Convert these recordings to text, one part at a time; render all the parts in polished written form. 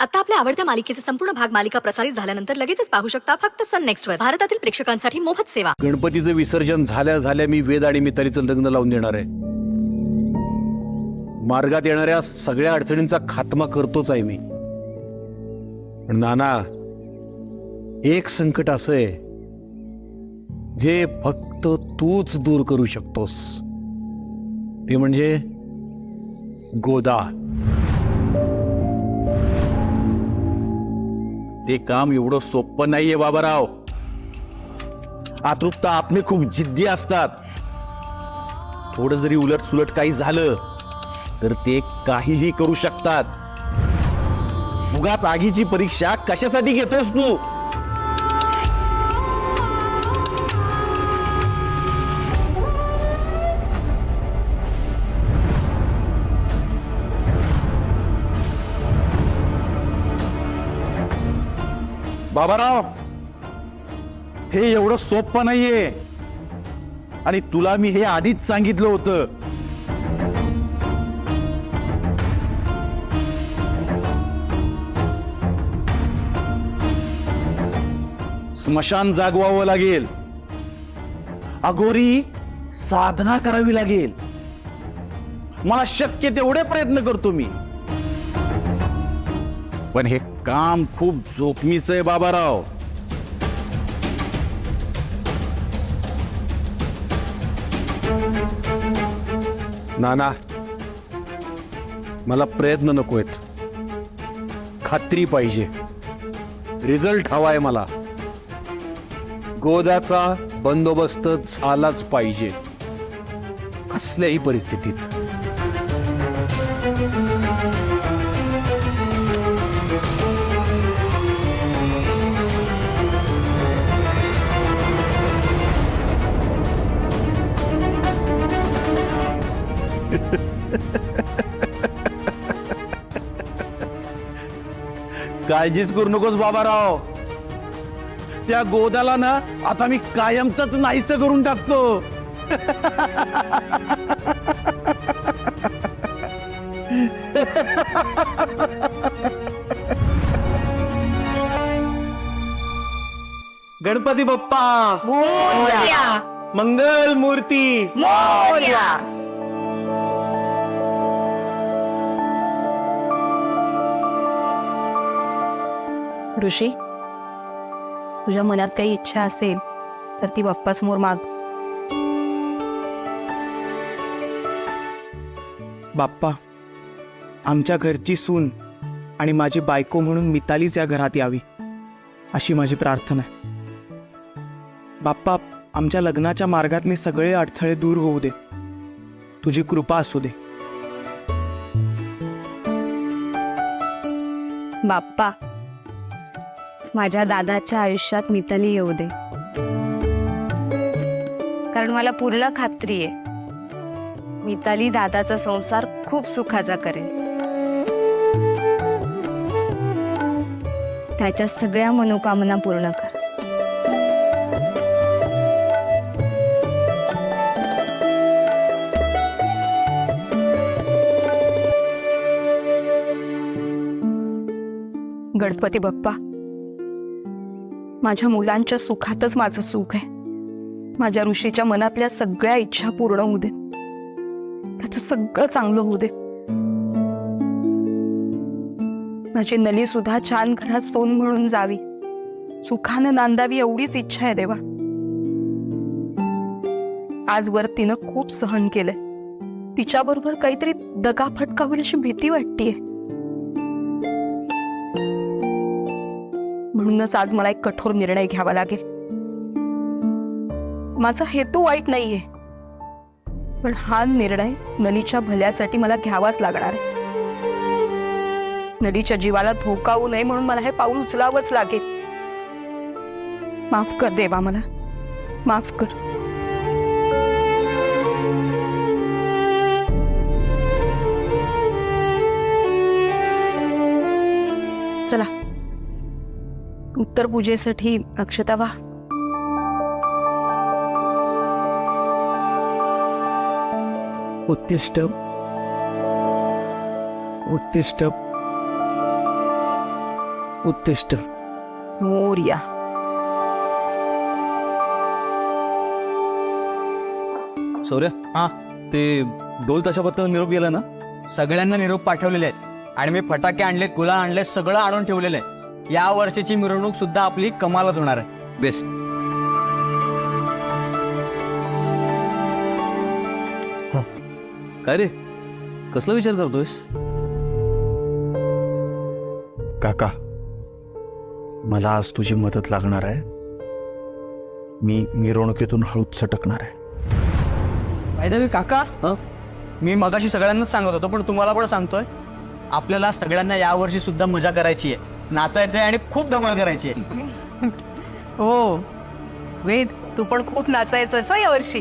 आता आपल्या आवडत्या मालिकेचे संपूर्ण भाग मालिका प्रसारित झाल्यानंतर लगेचच पाहू शकता फक्त सन नेक्स्ट वर. भारतातील प्रेक्षकांसाठी मोफत सेवा. गणपतीचं विसर्जन झाल्या झाल्या मी वेद आणि मितालीचं लग्न लावून देणार आहे. मार्गात येणाऱ्या सगळ्या अडचणींचा खात्मा करतोच आहे मी. पण नाना, एक संकट असं आहे जे फक्त तूच दूर करू शकतोस. ते म्हणजे गोदा. ते काम एवढं सोपं नाहीये बाबाराव. आतृप्ता आपले खूप जिद्दी असतात. थोडं जरी उलट सुलट काही झालं तर ते काहीही करू शकतात. उगाच आगीची परीक्षा कशासाठी घेतोस तू? बाबाराव, हे एवढं सोपं नाहीये आणि तुला मी हे आधीच सांगितलं होतं. स्मशान जागवावं लागेल, अघोरी साधना करावी लागेल. मला शक्य तेवढे प्रयत्न करतो मी, पण हे काम खूप जोखमीचं आहे बाबाराव. नाना, मला प्रयत्न नकोयत, खात्री पाहिजे. रिझल्ट हवाय मला. गोदाचा बंदोबस्त झालाच पाहिजे, कसल्याही परिस्थितीत. काळजीच करू नकोस बाबाराव. त्या गोदाला ना आता मी कायमच नाहीसं करून टाकतो. गणपती बाप्पा मोरया. मंगल मूर्ती मोरया. ऋषी, तुझ्या मनात काही इच्छा असेल तर ती बाप्पासमोर माग. बाप्पा, आमच्या घरची सून आणि माझी बायको म्हणून मितालीच या घरात यावी अशी माझी प्रार्थना आहे. बाप्पा, आमच्या लग्नाच्या मार्गातले सगळे अडथळे दूर होऊ दे. तुझी कृपा असू दे. बाप्पा, माझ्या दादाच्या आयुष्यात मिताली येऊ दे, कारण मला पूर्ण खात्री आहे मिताली दादाचा संसार खूप सुखाचा करेल. त्याच्या सगळ्या मनोकामना पूर्ण कर. गणपती बाप्पा, माझ्या मुलांच्या सुखातच माझं सुख आहे. माझ्या ऋषीच्या मनातल्या सगळ्या इच्छा पूर्ण होऊ दे. त्याचं सगळं चांगलं होऊ दे. माझी नली सुद्धा छान घरात सोन म्हणून जावी, सुखानं नांदावी एवढीच इच्छा आहे देवा. आजवर तिनं खूप सहन केलंय. तिच्याबरोबर काहीतरी दगाफटका होईल अशी भीती वाटतेय. म्हणूनच आज मला एक कठोर निर्णय घ्यावा लागेल. माझा हेतू वाईट नाहीये, पण हा निर्णय नलीच्या भल्यासाठी मला घ्यावाच लागणार आहे. नलीच्या जीवाला धोका होऊ नये म्हणून मला हे पाऊल उचलावंच लागेल. माफ कर देवा, मला माफ कर. चला, उत्तर पूजेसाठी अक्षता वाह. उत्तिष्ठ उत्तिष्ठ. उत्तिष्ठ. मोरया. शौर्य, हा. ते डोल ताशाबद्दल निरोप गेला ना? सगळ्यांना निरोप पाठवलेले आहेत आणि मी फटाके आणलेत, गुलाल आणले, सगळं आणून ठेवलेलं आहे. या वर्षीची मिरवणूक सुद्धा आपली कमालच होणार आहे. बेस्ट. काय रे, कसला विचार करतोयस? काका, मला आज तुझी मदत लागणार आहे. मी मिरवणुकीतून हळूच सटकणार आहे. फायदा काका, मी मगाशी सगळ्यांनाच सांगत होतो पण तुम्हाला पण सांगतोय, आपल्याला सगळ्यांना या वर्षी सुद्धा मजा करायची आहे, नाचायचं आहे आणि खूप धमाल करायची आहे. हो वेद, तू पण खूप नाचायचं यावर्षी.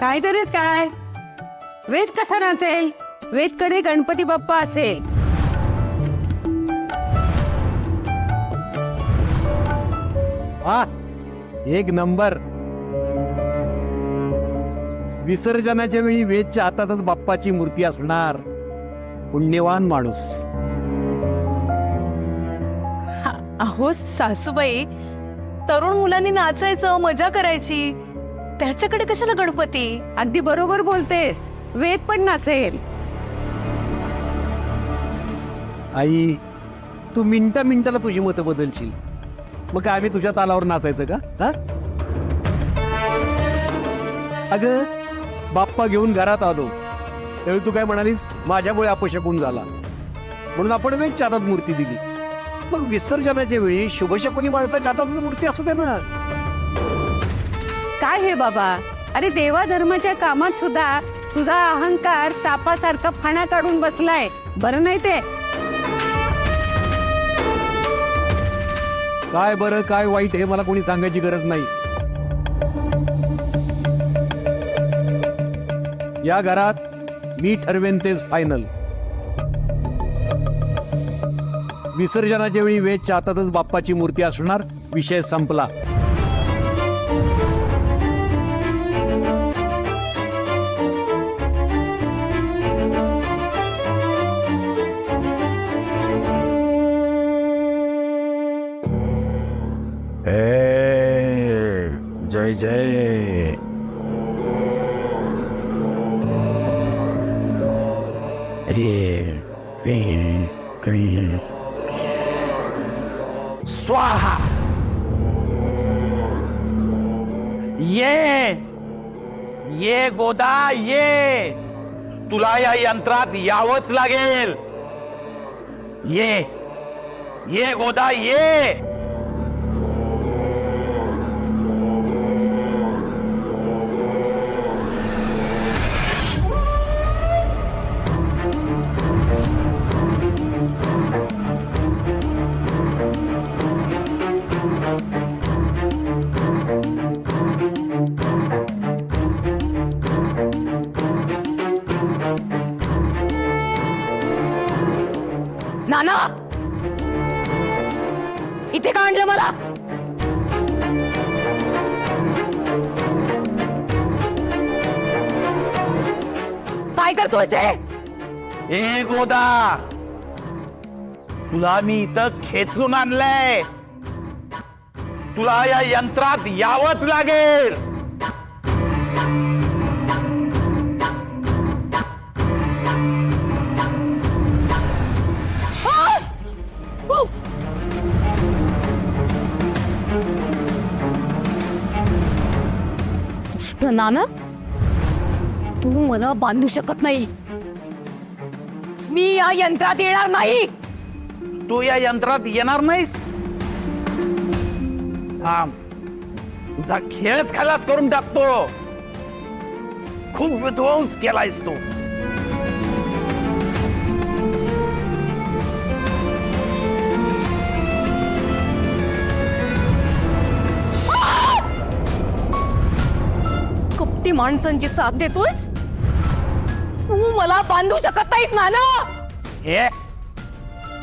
काय तरी काय, वेद कसा नाचेल? वेदकडे गणपती बाप्पा असेल. हा, एक नंबर. विसर्जनाच्या वेळी वेदच्या हातातच बाप्पाची मूर्ती असणार. पुण्यवान माणूस. अहो सासूबाई, तरुण मुलांनी नाचायचं, मजा करायची, त्याच्याकडे कशाला गणपती? अगदी बरोबर बोलतेस, वेद पण नाचेल. आई, तू मिनिटाला तुझी मतं बदलशील. मग काय आम्ही तुझ्या तालावर नाचायचं का? हा? अगं, बाप्पा घेऊन घरात आलो त्यावेळी तू काय म्हणालीस, माझ्यामुळे अपशकुन झाला म्हणून आपण वेदच्या हातात मूर्ती दिली. मग विसर्जनाच्या वेळी शुभशकुनी माणसाच्या हातात मूर्ती असू दे ना. काय हे बाबा, अरे देवा धर्माच्या कामात सुद्धा तुझा अहंकार सापासारखा फाणा काढून बसलाय. बरं नाही ते? काय बरं काय वाईट हे मला कोणी सांगायची गरज नाही. या घरात मी ठरवेन तेच फायनल. विसर्जनाच्या वेळी वेदच्या हातातच बाप्पाची मूर्ती असणार. विषय संपला. जय जय. स्वाहा. ये गोदा ये, तुला या यंत्रात यावंच लागेल. ये गोदा ये. नाना, इथे का आणलं मला? काय करतोय ते? ए गोदा, तुला मी इथं खेचून आणलंय. तुला या यंत्रात यावंच लागेल. नाना, तू मला बांधू शकत नाही. मी या यंत्रात येणार नाही. तू या यंत्रात येणार नाहीस? थांब, तुझा खेळच खलास करून टाकतो. खूप विध्वंस केलायस तू. कपटी माणसांची साथ देतोस? तू मला बांधू शकत नाहीस नाना. हे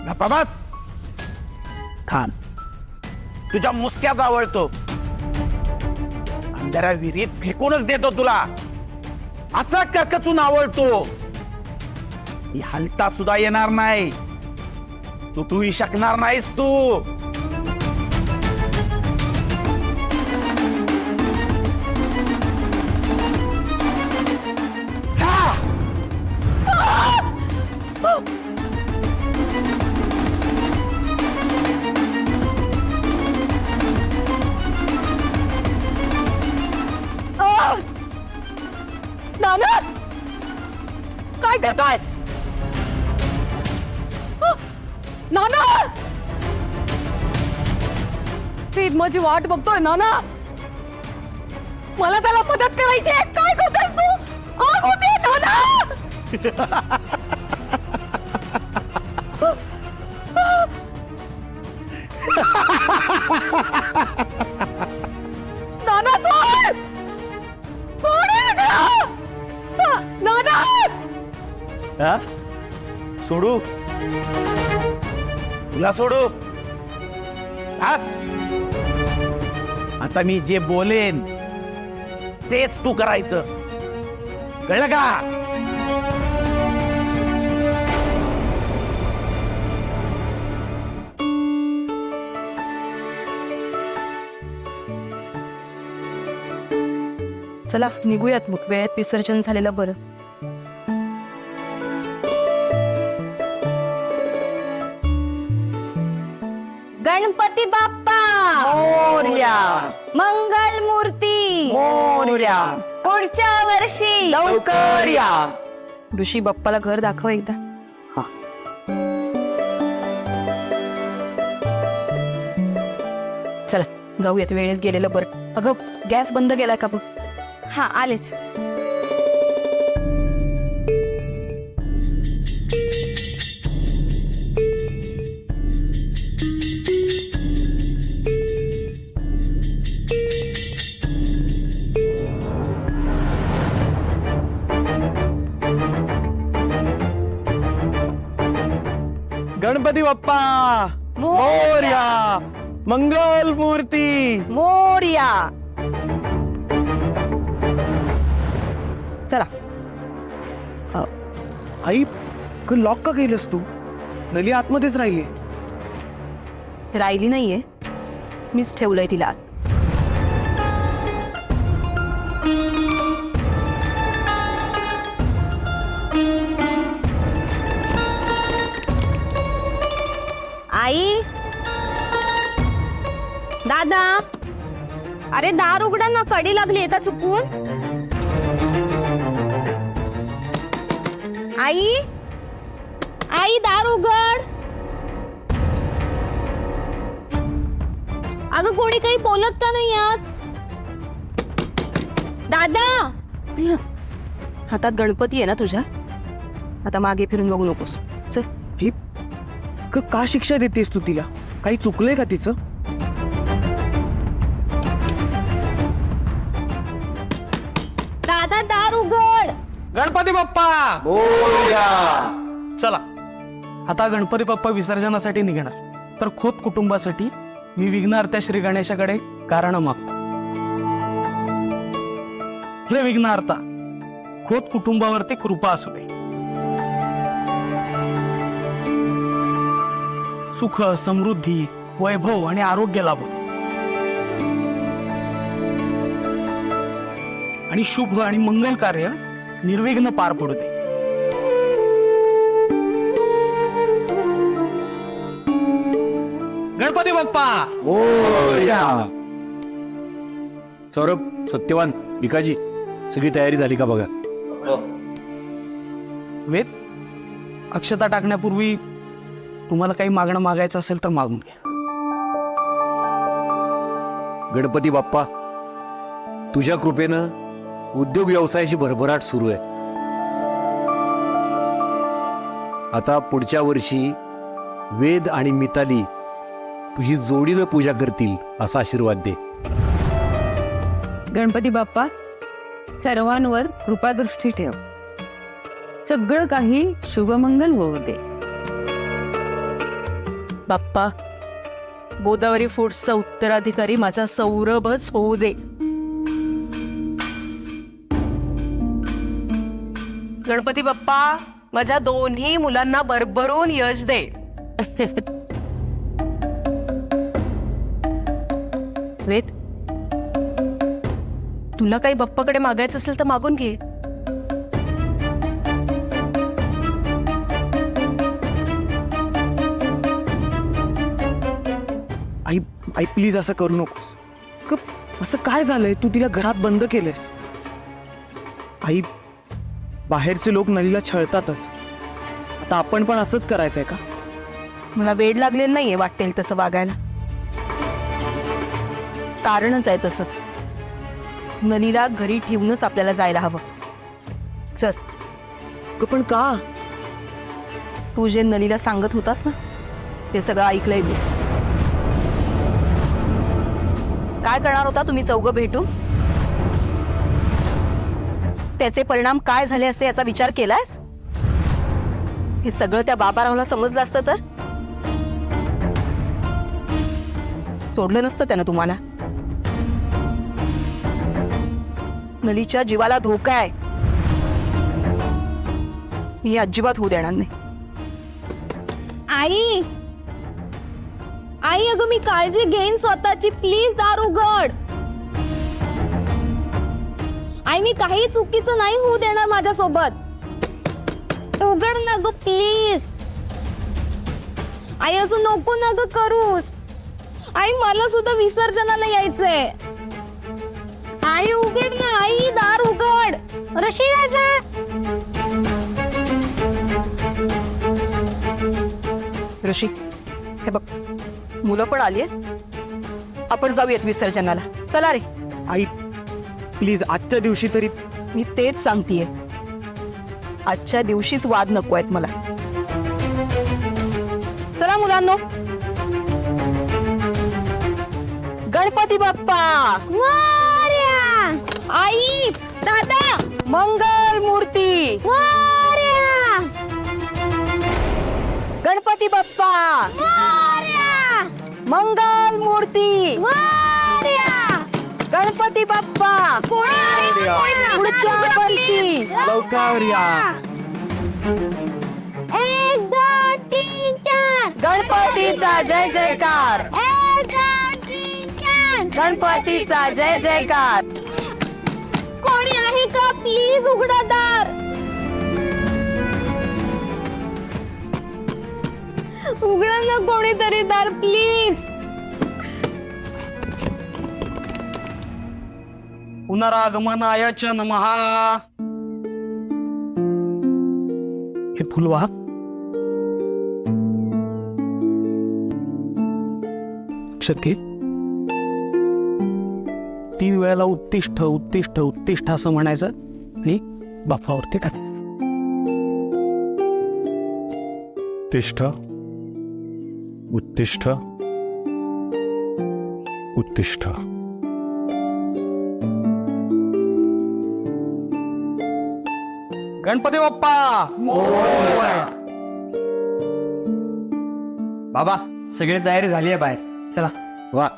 गप्पा बस. थांब, तुझ्या मुसक्या जावळतो. अंधाऱ्या विहिरीत फेकूनच देतो तुला. असा ककचून आवडतो. ही हलता सुद्धा येणार नाही. सुटूही शकणार नाहीस तू. नाना काय करतोयस? नाना ते माझी वाट बघतोय नाना. मला त्याला मदत करायची आहे. काय करतोयस तू? आग होते नाना. नाना सोड सोड नाना. हा? सोडू? तुला सोडू? बस. आता मी जे बोलेन तेच तू करायचंस, कळलं का? चला निघूयात मग, वेळेत विसर्जन झालेलं बरं. गणपती बाप्पा मोरया मंगल मूर्ती मोरया पुढच्या वर्षी लवकर या. ऋषी बाप्पाला घर दाखव एकदा. चला जाऊयात, वेळेत गेलेलं बरं. अगं गॅस बंद केलाय का बघ. हा आलेच. गणपती बाप्पा मोरया. मंगल मूर्ती मोरया. चला आई, लॉक का केलंस तू? नली आतमध्येच राहिली. राहिली नाहीये, मीच ठेवलंय तिला आत. आई दादा, अरे दार उघडा ना, कडी लागली आहे का चुकून? आई आई दार उघड. अगं कोणी काही बोलत का नाही यात? दादा हातात गणपती आहे ना तुझ्या, आता मागे फिरून बघू नकोस. चल. ही का शिक्षा देतेस तू तिला? काही चुकलंय का तिचं? दादा दार उघड. गणपती बाप्पा चला आता गणपती बाप्पा विसर्जनासाठी निघणार, तर खोत कुटुंबासाठी मी विघ्नहर्त्या श्री गणेशाकडे गारणं मागतो. हे विघ्नहर्ता, खोत कुटुंबावरती कृपा असू दे. सुख, समृद्धी, वैभव आणि आरोग्य लाभू दे. आणि शुभ आणि मंगल कार्य निर्विघ्न पार पडू दे. गणपती बाप्पा. सौरभ, सत्यवान, भिकाजी, सगळी तयारी झाली का बघा. वेद, अक्षता टाकण्यापूर्वी तुम्हाला काही मागणं मागायचं असेल तर मागून घ्या. गणपती बाप्पा, तुझ्या कृपेनं उद्योग व्यवसायाची भरभराट सुरू आहे. आता पुढच्या वर्षी वेद आणि मिताली तुझी जोडीनं पूजा करतील असा आशीर्वाद दे. गणपती बाप्पा, सर्वांवर कृपादृष्टी ठेव. सगळं काही शुभमंगल होऊ दे. बाप्पा, गोदावरी फूड्सचा उत्तराधिकारी माझा सौरभच होऊ दे. गणपती बाप्पा, माझ्या दोन्ही मुलांना भरभरून यश दे. वेद, तुला काही बाप्पाकडे मागायचं असेल तर मागून घे. आई आई प्लीज असं करू नकोस. असं काय झालंय? तू तिला घरात बंद केलंयस. आई, बाहेरचे लोक नलीला छळतातच. आता आपण पण असंच करायचंय का? मला वेड लागलेलं नाहीये वाटेल तसं वागायला. कारणच आहे तसं. नलीला घरी ठेवूनच आपल्याला जायला हवं. चल. पण का? तू जे नलीला सांगत होतास ना, ते सगळं ऐकलंय मी. काय करणार होता तुम्ही चौघं भेटून? त्याचे परिणाम काय झाले असते याचा विचार केलायस? हे सगळं त्या बाबारावला समजलं असतं तर सोडलं नसतं त्यानं तुम्हाला. नलीच्या जीवाला धोका आहे. मी अजिबात होऊ देणार नाही. आई आई अगं मी काळजी घेईन स्वतःची. प्लीज दार उघड. आई मी काही चुकीचं नाही होऊ देणार माझ्यासोबत. उघड ना ग प्लीज. आई असं नको ना ग करूस. आई मला सुद्धा विसर्जनाला यायचंय. आई उघड ना. आई दार उघड. रशीदा ऋषी, हे बघ, मुलं पण आली आहेत. आपण जाऊयात विसर्जनाला. चला रे. आई प्लीज आजच्या दिवशी तरी. मी तेच सांगतेय. आजच्या दिवशीच वाद नको आहेत मला. चला मुलांनो. गणपती बाप्पा मोरया. आई दादा मंगल मूर्ती. मोरया. गणपती बाप्पा मोरया. मंगल मूर्ती. मोरया. गणपती बाप्पा पुढच्या वर्षी. लवकर या. 1 2 3 4. गणपतीचा जय जयकार. 1 2 3 4. गणपतीचा जय जयकार. कोणी आहे का? प्लीज उघडा दार. उघडा ना कोणीतरी दार प्लीज. पुनरागमनाय च नमः. हे फुलवाह. अक्षर घे. 3 वेळेला उत्तिष्ठ उत्तिष्ठ उत्तिष्ठ असं म्हणायचं आणि बाप्पावरती टाकायचं. उत्तिष्ठ उत्तिष्ठ उत्तिष्ठ. गणपती बाप्पा. बाबा, सगळी तयारी झाली आहे बाहेर. चला. वा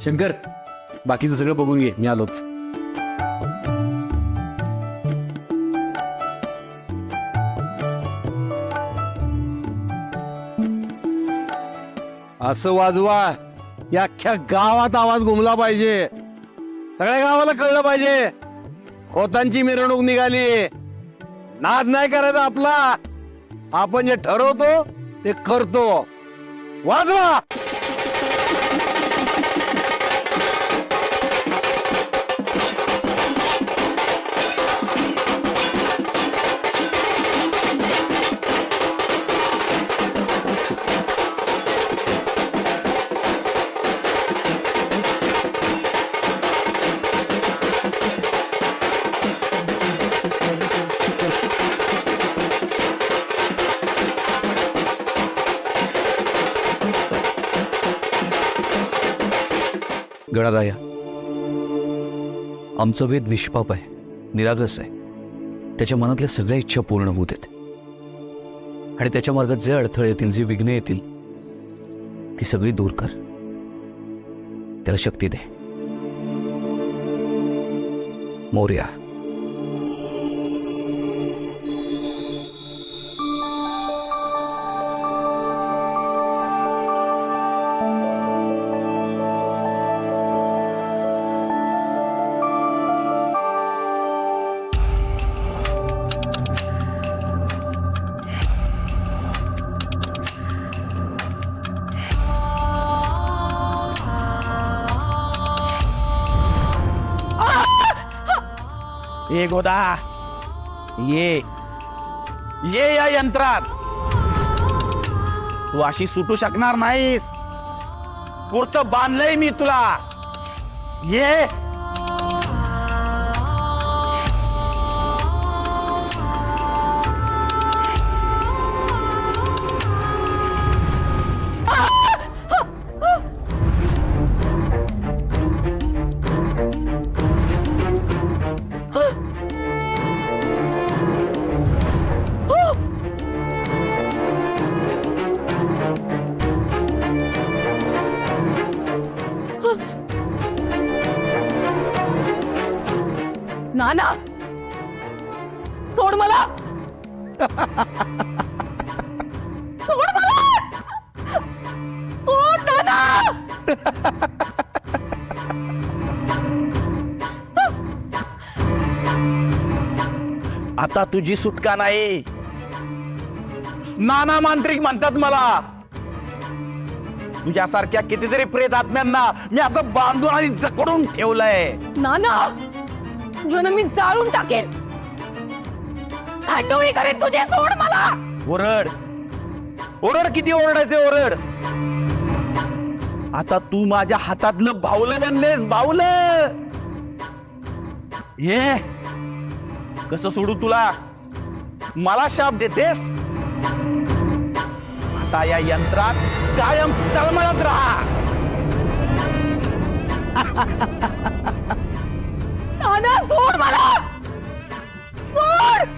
शंकर, बाकीचं सगळं बघून घे, मी आलोच. असं वाजवा या अख्ख्या गावात आवाज घुमला पाहिजे. सगळ्या गावाला कळलं पाहिजे खोतांची मिरवणूक निघाली. नाद नाही करायचा आपला. आपण जे ठरवतो ते करतो. वाजवा. गणादाया, आमचं वेद निष्पाप आहे, निरागस आहे. त्याच्या मनातल्या सगळ्या इच्छा पूर्ण होत आहेत आणि त्याच्या मार्गात जे अडथळे येतील, जी विघ्ने येतील, ती सगळी दूर कर. त्याला शक्ती दे. मोरया. ए गोदा, ये या यंत्रात. तू अशी सुटू शकणार नाहीस. कुर्त बांधलंय मी तुला. ये. नाना सोड मला. सोड मला. सोड नाना. आता तुझी सुटका नाही. नाना मांत्रिक म्हणतात मला. तुझ्यासारख्या कितीतरी प्रेत आत्म्यांना मी असं बांधून आणि जकडून ठेवलंय. नाना तुला मी जाळून टाकेन. खांडोळी करेन तुझे. सोड मला. ओरड ओरड, किती ओरडायचे ओरड. आता तू माझ्या हातातलं बाहुलं बनलेस. बाहुलं. ये. कसं सोडू तुला. मला शाप देतेस. आता या यंत्रात कायम तळमळत राहा. नाना सोड मला. सोड.